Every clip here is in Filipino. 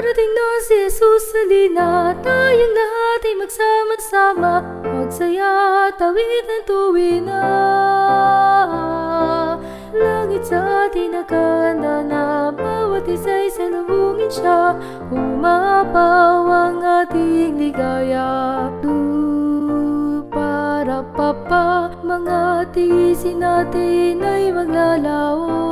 Darating na si Jesus, halina, tayong lahat ay magsama-sama, magsaya, tawid ng tuwina. Langit sa atin nakahanda na, bawat isa'y salubungin siya, umapaw ang ating ligaya. Para papa, mga tiisin natin ay maglalaho.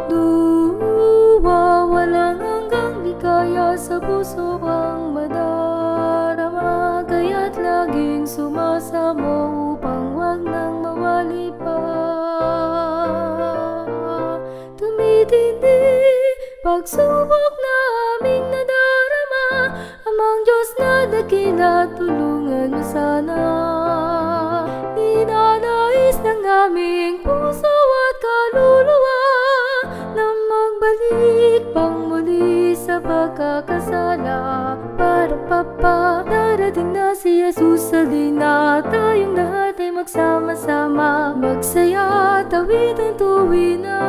Duwa, walang hanggang ligaya sa puso ang madarama, kaya't laging sumasamo upang wag nang mawali pa. Tumitindi pagsubok na aming nadarama, amang Diyos na dakila, tulungan mo sana. Ninanais ng aming puso at kaluluwa na magbalik pang muli sa pagkakasala. Para papa, darating na si Jesus, halina, tayong lahat ay magsama-sama, magsaya, tawid ang tuwina.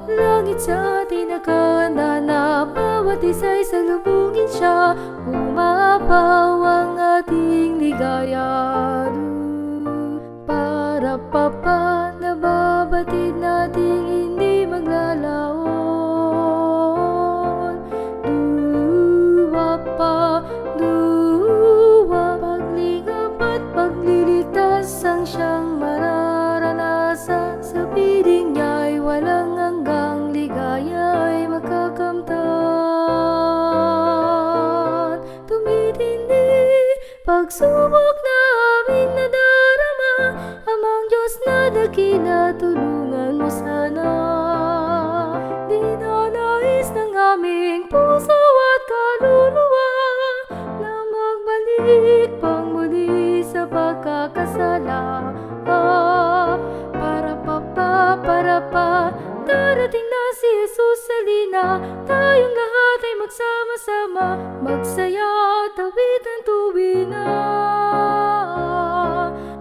Langit sa atin nakahanda na, bawat isa'y salubungin siya, umapaw ang ating ligaya. Para papa, nababatid nating hindi maglalaon. Duwa, pagligap at pagliligtas ang siyang mararanasan. Sa piling niya'y walang hanggang ligaya ay makakamtan. Tumitindi pagsubok na aming nadarama, amang Diyos na dakila, tulungan mo sana. Ninanais ng aming puso at kaluluwa na magbalik pang muli sa pagkakasala. Para pa, darating na si Jesus, halina, tayong lahat ay magsama-sama, magsaya, tawid ang tuwina.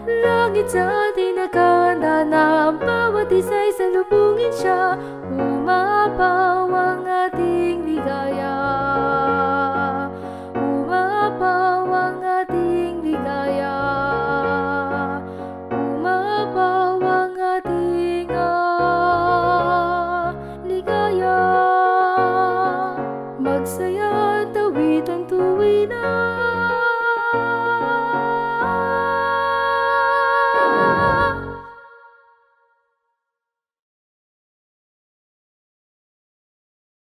Langit sa atin nakahanda na, bawat isa'y salubungin siya, umapaw ang